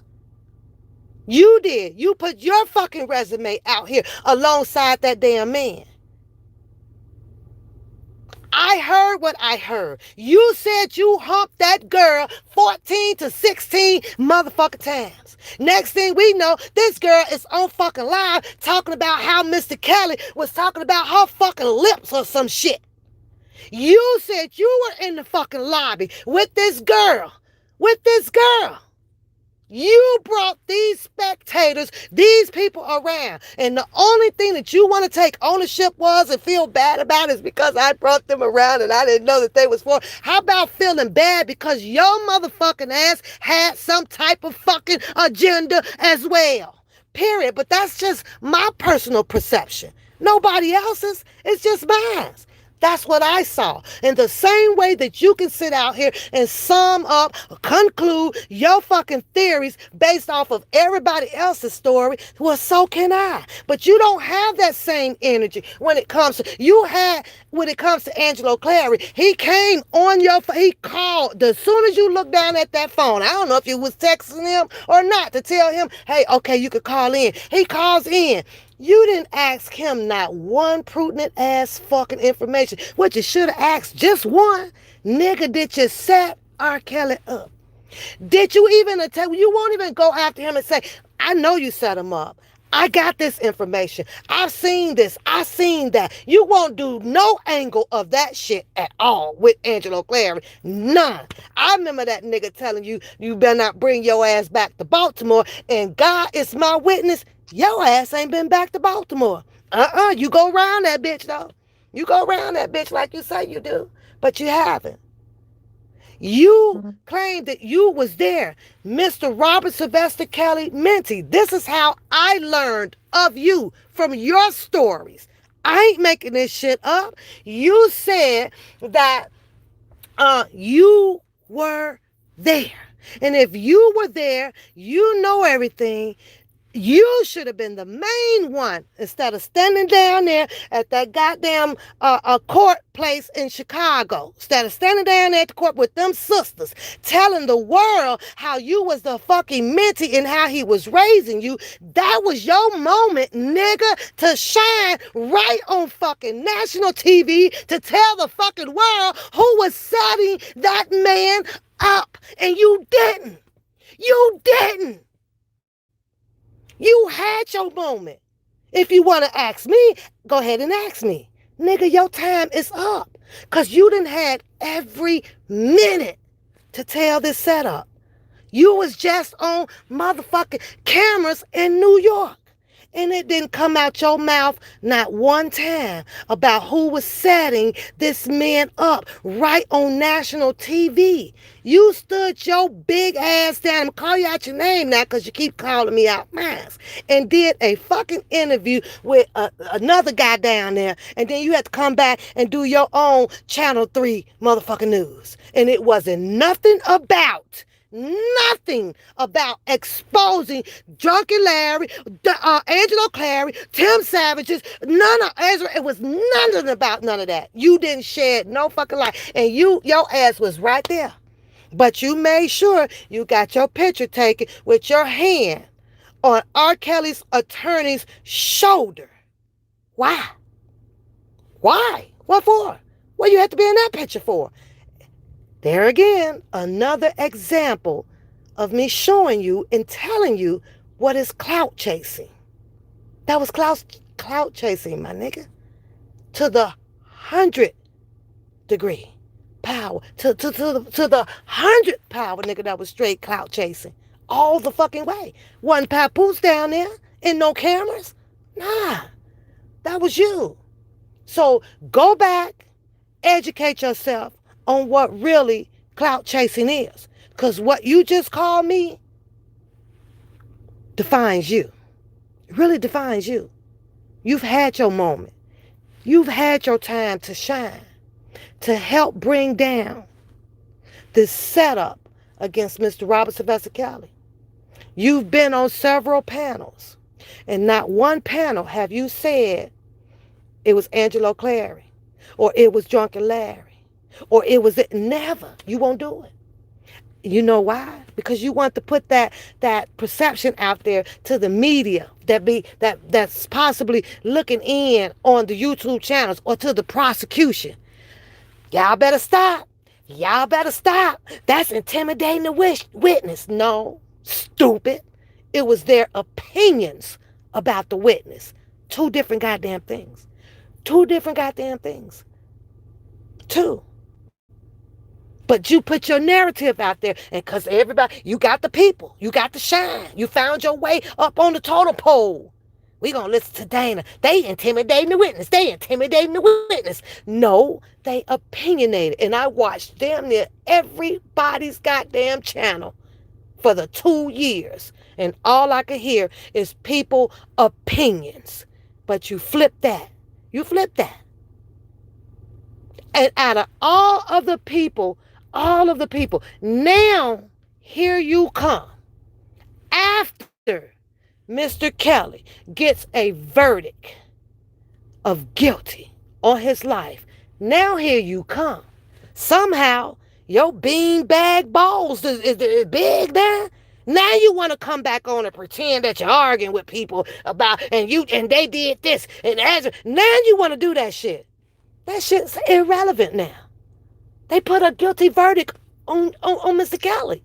You did. You put your fucking resume out here alongside that damn man. I heard what I heard. You said you humped that girl 14 to 16 motherfucking times. Next thing we know, this girl is on fucking live talking about how Mr. Kelly was talking about her fucking lips or some shit. You said you were in the fucking lobby with this girl. With this girl. You brought these spectators, these people around. And the only thing that you want to take ownership was and feel bad about is because I brought them around and I didn't know that they was for. How about feeling bad because your motherfucking ass had some type of fucking agenda as well? Period. But that's just my personal perception. Nobody else's. It's just mine. That's what I saw. In the same way that you can sit out here and sum up, conclude your fucking theories based off of everybody else's story, well, so can I. But you don't have that same energy when it comes to Angelo Clary. He came on he called as soon as you look down at that phone. I don't know if you was texting him or not to tell him, hey, okay, you could call in. He calls in. You didn't ask him not one prudent ass fucking information. What you should have asked, just one. Nigga, did you set R. Kelly up? Did you even attack? You won't even go after him and say, I know you set him up. I got this information. I've seen this. I've seen that. You won't do no angle of that shit at all with Angelo Clary. None. I remember that nigga telling you, you better not bring your ass back to Baltimore. And God is my witness. Your ass ain't been back to Baltimore. You go around that bitch, though. You go around that bitch like you say you do. But you haven't. You claimed that you was there. Mr. Robert Sylvester Kelly Minty. This is how I learned of you from your stories. I ain't making this shit up. You said that you were there. And if you were there, you know everything. You should have been the main one instead of standing down there at that goddamn court place in Chicago. Instead of standing down there at the court with them sisters, telling the world how you was the fucking Minty and how he was raising you. That was your moment, nigga, to shine right on fucking national TV to tell the fucking world who was setting that man up. And you didn't. You didn't. You had your moment. If you want to ask me, go ahead and ask me. Nigga, your time is up. Because you done had every minute to tell this setup. You was just on motherfucking cameras in New York. And it didn't come out your mouth not one time about who was setting this man up right on national TV. You stood your big ass down. I'm call you out your name now because you keep calling me out mine. And did a fucking interview with another guy down there. And then you had to come back and do your own Channel 3 motherfucking news. And it wasn't nothing about exposing Drunky Larry, Angelo Clary, Tim Savages, none of Ezra. It was nothing about none of that. You didn't shed no fucking light. And your ass was right there. But you made sure you got your picture taken with your hand on R. Kelly's attorney's shoulder. Why? Why? What for? What you have to be in that picture for? There again, another example of me showing you and telling you what is clout chasing. That was clout chasing, my nigga. To the 100th degree power. To the 100th power, nigga, that was straight clout chasing. All the fucking way. Wasn't papoose down there and no cameras. Nah, that was you. So go back, educate yourself on what really clout chasing is. Because what you just called me defines you. It really defines you. You've had your moment. You've had your time to shine, to help bring down this setup against Mr. Robert Sylvester Kelly. You've been on several panels, and not one panel have you said it was Angelo Clary, or it was Drunken Larry, or it was it. Never. You won't do it. You know why? Because you want to put that perception out there to the media that's possibly looking in on the YouTube channels, or to the prosecution. Y'all better stop. Y'all better stop. That's intimidating the witness. No, stupid. It was their opinions about the witness. Two different goddamn things. Two different goddamn things. Two. But you put your narrative out there, and because everybody, you got the people, you got the shine, you found your way up on the totem pole. We gonna listen to Dana. They intimidating the witness. They intimidating the witness. No, they opinionated. And I watched damn near everybody's goddamn channel for the 2 years. And all I could hear is people opinions. But you flip that. You flip that. And out of all of the people, now here you come. After Mr. Kelly gets a verdict of guilty on his life, now here you come. Somehow your beanbag balls is big now. Now you want to come back on and pretend that you're arguing with people about and they did this and as now you want to do that shit. That shit's irrelevant now. They put a guilty verdict on Mr. Kelly.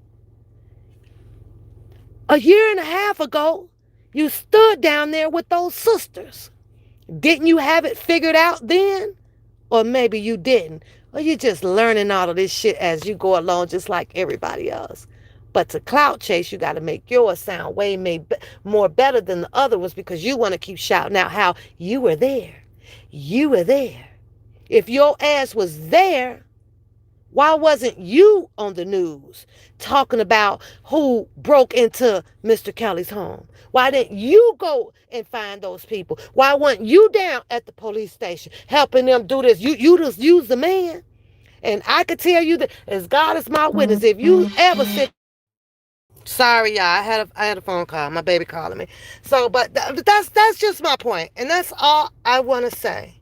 A year and a half ago, you stood down there with those sisters. Didn't you have it figured out then? Or maybe you didn't. Or you're just learning all of this shit as you go along, just like everybody else. But to clout chase, you got to make yours sound way more better than the other ones, because you want to keep shouting out how you were there. You were there. If your ass was there, why wasn't you on the news talking about who broke into Mr. Kelly's home? Why didn't you go and find those people? Why weren't you down at the police station helping them do this? You just use the man. And I could tell you that, as God is my witness, if you ever sit... Sorry, y'all. I had a phone call. My baby calling me. So, but that's just my point, and that's all I want to say.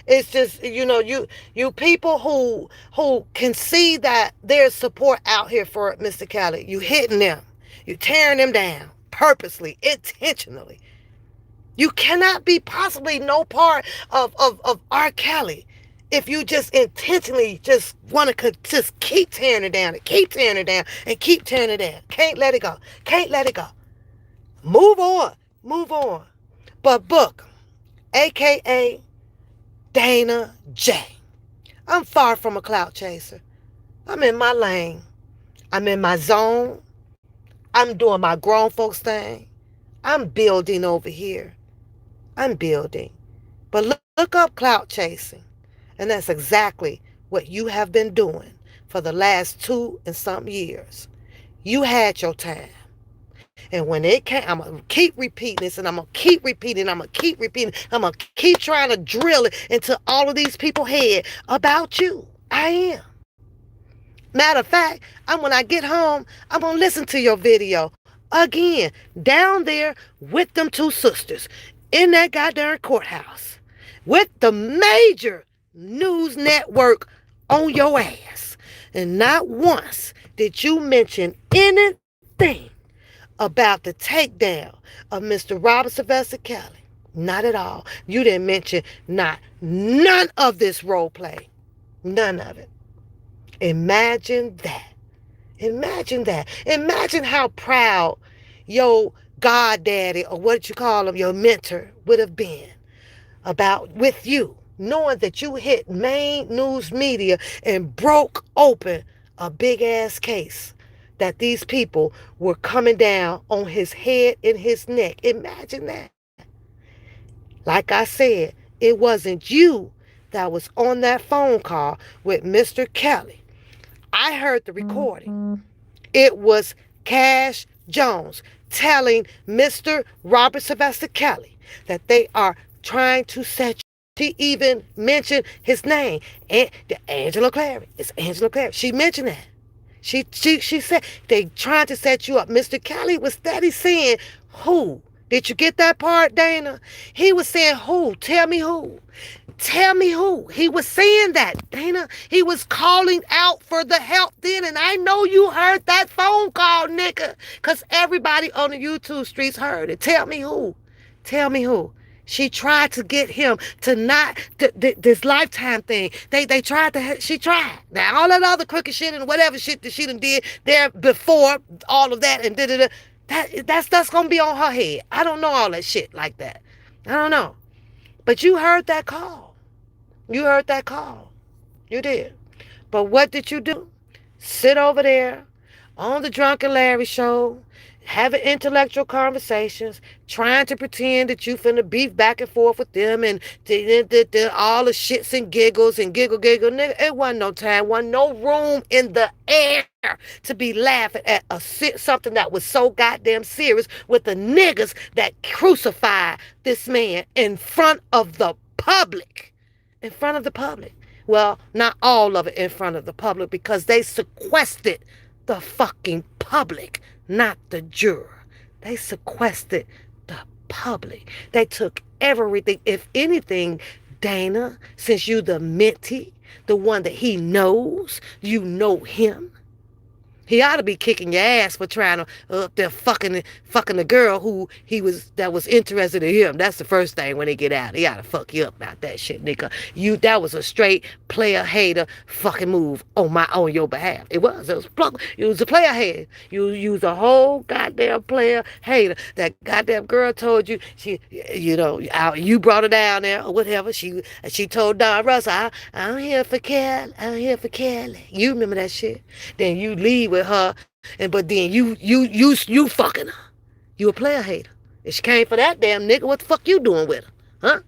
It's just, you people who can see that there's support out here for Mr. Kelly. You hitting them. You tearing them down purposely, intentionally. You cannot be possibly no part of R. Kelly if you just intentionally just want to just keep tearing it down and keep tearing it down and keep tearing it down. Can't let it go. Can't let it go. Move on. Move on. But Book, a.k.a. Dana J. I'm far from a clout chaser. I'm in my lane. I'm in my zone. I'm doing my grown folks thing. I'm building over here. unbuilding. But look up clout chasing. And that's exactly what you have been doing for the last 2 and some years. You had your time. And when it came, I'm going to keep repeating this and I'm going to keep repeating, I'm going to keep repeating, I'm going to keep trying to drill it into all of these people's head about you. I am. Matter of fact, when I get home, I'm going to listen to your video again down there with them two sisters in that goddamn courthouse with the major news network on your ass. And not once did you mention anything about the takedown of Mr. Robert Sylvester Kelly. Not at all. You didn't mention none of this role play. None of it. Imagine that. Imagine that. Imagine how proud your goddaddy, or what you call him, your mentor, would have been about with you, knowing that you hit main news media and broke open a big ass case that these people were coming down on his head and his neck. Imagine that. Like I said, it wasn't you that was on that phone call with Mr. Kelly. I heard the recording. It was Cash Jones telling Mr. Robert Sylvester Kelly that they are trying to set you. She even mentioned his name. And Angela Clary. It's Angela Clary. She mentioned that. She said they trying to set you up. Mr. Kelly was steady saying, who? Did you get that part, Dana? He was saying, who? Tell me who. Tell me who. He was saying that, Dana. He was calling out for the help then. And I know you heard that phone call, nigga. Because everybody on the YouTube streets heard it. Tell me who. Tell me who. She tried to get him to not, this Lifetime thing. She tried. Now, all that other crooked shit and whatever shit that she done did there before all of that and that's going to be on her head. I don't know all that shit like that. I don't know. But you heard that call. You heard that call. You did. But what did you do? Sit over there on the Drunken Larry show, having intellectual conversations, trying to pretend that you finna beef back and forth with them and all the shits and giggles and giggle. It wasn't no time, wasn't no room in the air to be laughing at something that was so goddamn serious with the niggas that crucified this man in front of the public. In front of the public. Well, not all of it in front of the public because they sequestered the fucking public, not the juror. They sequestered the public. They took everything. If anything, Dana, since you the mentee, the one that he knows, you know him. He ought to be kicking your ass for trying to up there fucking the girl that was interested in him. That's the first thing when they get out. He ought to fuck you up about that shit, nigga. That was a straight player hater fucking move on your behalf. It was a player hater. You was a whole goddamn player hater. That goddamn girl told you you brought her down there or whatever. She told Don Russell, I'm here for Kelly. I'm here for Kelly. You remember that shit? Then you leave with her, but then you fucking her. You a player hater. If she came for that damn nigga, what the fuck you doing with her? Huh?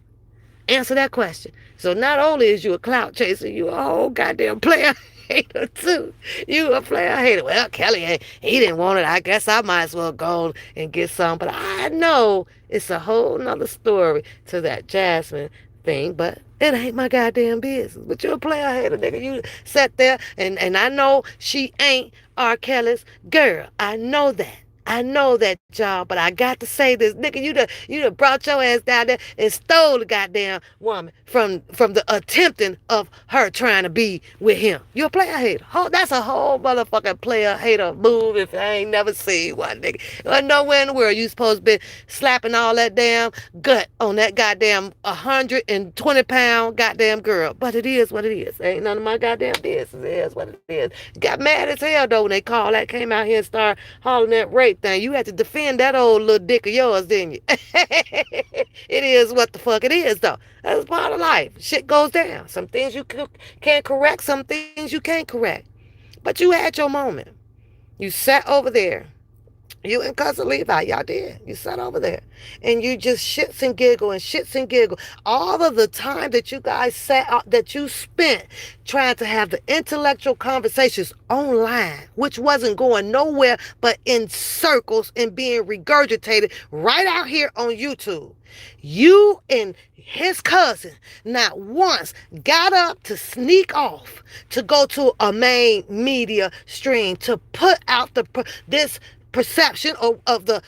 Answer that question. So not only is you a clout chaser, you a whole goddamn player hater too. You a player hater. Well, Kelly, he didn't want it. I guess I might as well go and get some. But I know it's a whole nother story to that Jasmine thing, but it ain't my goddamn business. But you're a player hater, nigga. You sat there, and I know she ain't R. Kelly's girl. I know that. I know that, y'all, but I got to say this, nigga, you done brought your ass down there and stole the goddamn woman from the attempting of her trying to be with him. You're a player hater. That's a whole motherfucking player hater move if I ain't never seen one, nigga. Nowhere in the world you supposed to be slapping all that damn gut on that goddamn 120-pound goddamn girl. But it is what it is. Ain't none of my goddamn business. It is what it is. Got mad as hell, though, when they came out here and started hollering that rape thing. You had to defend that old little dick of yours, didn't you? It is what the fuck it is, though. That's part of life. Shit goes down. Some things you can't correct, some things you can't correct. But you had your moment. You sat over there You and Cousin Levi, y'all did. You sat over there. And you just shits and giggle and shits and giggle. All of the time that you guys sat out, that you spent trying to have the intellectual conversations online, which wasn't going nowhere but in circles and being regurgitated right out here on YouTube. You and his cousin not once got up to sneak off to go to a main media stream to put out this perception of the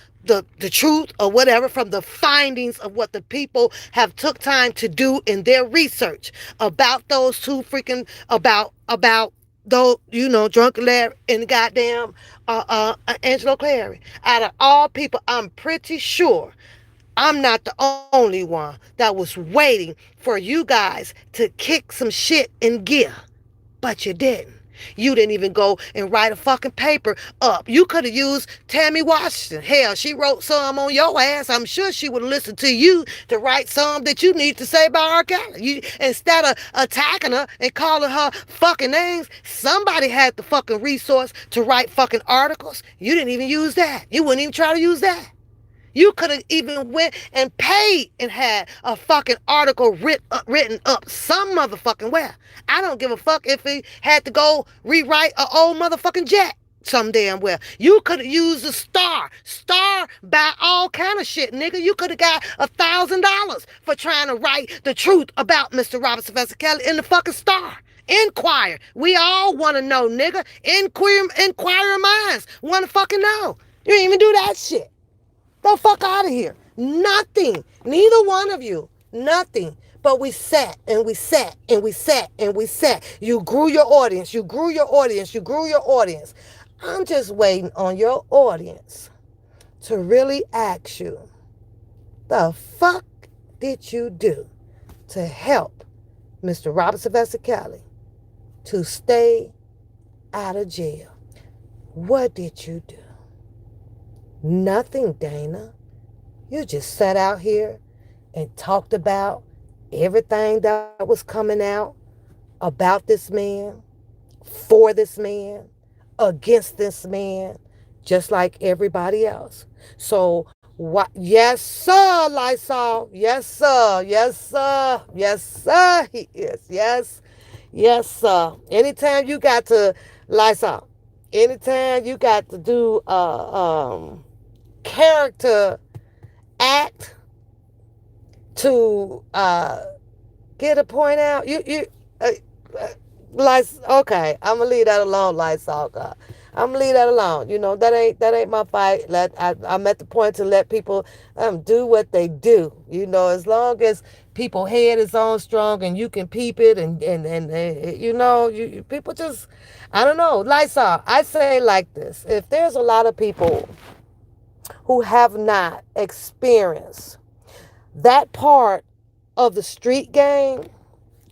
truth or whatever from the findings of what the people have took time to do in their research about those two freaking about those, drunk Larry and goddamn Angelo Clary. Out of all people, I'm pretty sure I'm not the only one that was waiting for you guys to kick some shit in gear. But you didn't. You didn't even go and write a fucking paper up. You could have used Tammy Washington. Hell, she wrote some on your ass. I'm sure she would listen to you to write some that you need to say about R. Kelly. Instead of attacking her and calling her fucking names, somebody had the fucking resource to write fucking articles. You didn't even use that. You wouldn't even try to use that. You could have even went and paid and had a fucking article written up some motherfucking where. I don't give a fuck if he had to go rewrite an old motherfucking jet some damn well. You could have used a star by all kind of shit, nigga. You could have got $1,000 for trying to write the truth about Mr. Robert Sylvester Kelly in the fucking Star. Inquire. We all want to know, nigga. Inquire minds want to fucking know. You didn't even do that shit. The fuck out of here. Nothing. Neither one of you. Nothing. But we sat and we sat and we sat and we sat. You grew your audience. You grew your audience. You grew your audience. I'm just waiting on your audience to really ask you, the fuck did you do to help Mr. Robert Sylvester Kelly to stay out of jail? What did you do? Nothing, Dana. You just sat out here and talked about everything that was coming out about this man, for this man, against this man, just like everybody else. So, what? Yes, sir, Lysol. Yes, sir. Yes, sir. Yes, sir. He is. Yes. Yes, sir. Anytime you got to, Lysol, anytime you got to do character act to get a point out, okay, I'm gonna leave that alone, Lysol. I'm gonna leave that alone. That ain't my fight. I'm at the point to let people do what they do. As long as people head is on strong and you can peep it and people just, I don't know, Lysol. I say like this: if there's a lot of people who have not experienced that part of the street game,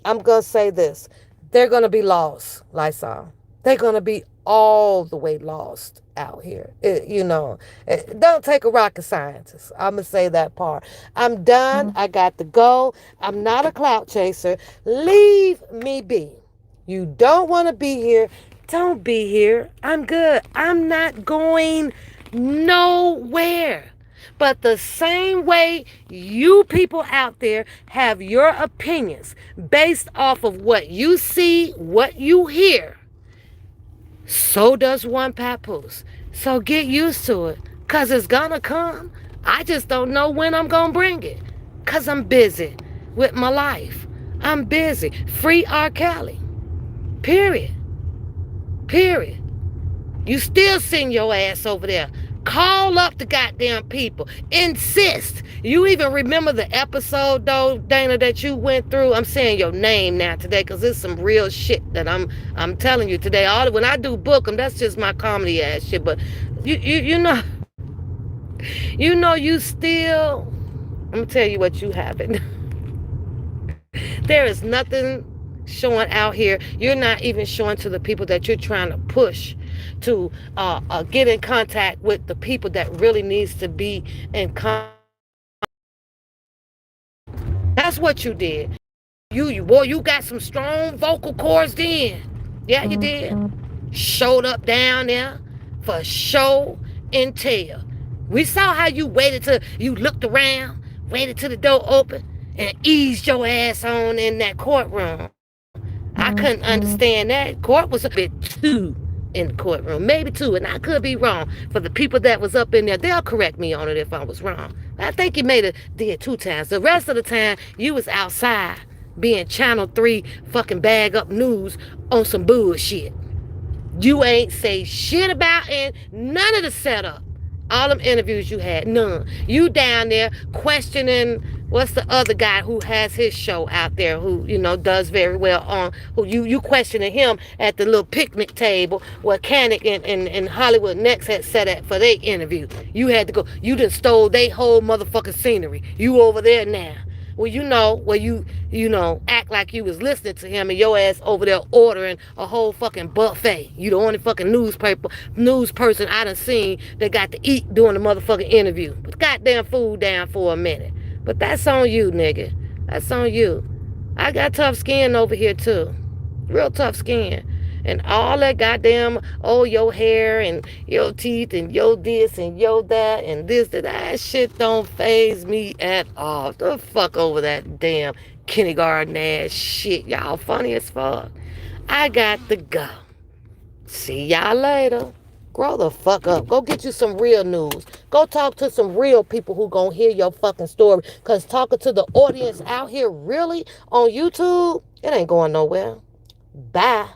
I'm going to say this. They're going to be lost, Lysol. They're going to be all the way lost out here. Don't take a rocket scientist. I'm going to say that part. I'm done. I got to go. I'm not a clout chaser. Leave me be. You don't want to be here. Don't be here. I'm good. I'm not going nowhere. But the same way you people out there have your opinions based off of what you see, what you hear, so does one papoose. So get used to it, because it's gonna come. I just don't know when I'm gonna bring it, because I'm busy with my life. I'm busy. Free R. Kelly. Period. Period. You still send your ass over there. Call up the goddamn people. Insist. You even remember the episode, though, Dana, that you went through? I'm saying your name now today because it's some real shit that I'm telling you today. When I do book them, that's just my comedy ass shit. But you still. I'm gonna tell you what you haven't. There is nothing showing out here. You're not even showing to the people that you're trying to push to get in contact with the people that really needs to be in contact. That's what you did. You got some strong vocal cords then. Yeah, you did. Showed up down there for show entail. We saw how you waited till you looked around, waited till the door opened, and eased your ass on in that courtroom. I couldn't understand that. Court was a bit two in the courtroom, maybe two, and I could be wrong. For the people that was up in there, they'll correct me on it if I was wrong. I think you made it did 2 times. The rest of the time, you was outside being Channel 3 fucking bag up news on some bullshit. You ain't say shit about and none of the setup. All them interviews you had, none. You down there questioning what's the other guy who has his show out there who, does very well on who you questioning him at the little picnic table where Canick and Hollywood Next had set at for their interview. You had to go, you done stole they whole motherfucking scenery. You over there now. Well, where you act like you was listening to him and your ass over there ordering a whole fucking buffet. You the only fucking news person I done seen that got to eat during the motherfucking interview. Put goddamn food down for a minute. But that's on you, nigga. That's on you. I got tough skin over here too. Real tough skin. And all that goddamn, your hair and your teeth and your this and your that and this, that shit don't faze me at all. The fuck over that damn kindergarten ass shit. Y'all funny as fuck. I got to go. See y'all later. Grow the fuck up. Go get you some real news. Go talk to some real people who gonna hear your fucking story. Cause talking to the audience out here really on YouTube, it ain't going nowhere. Bye.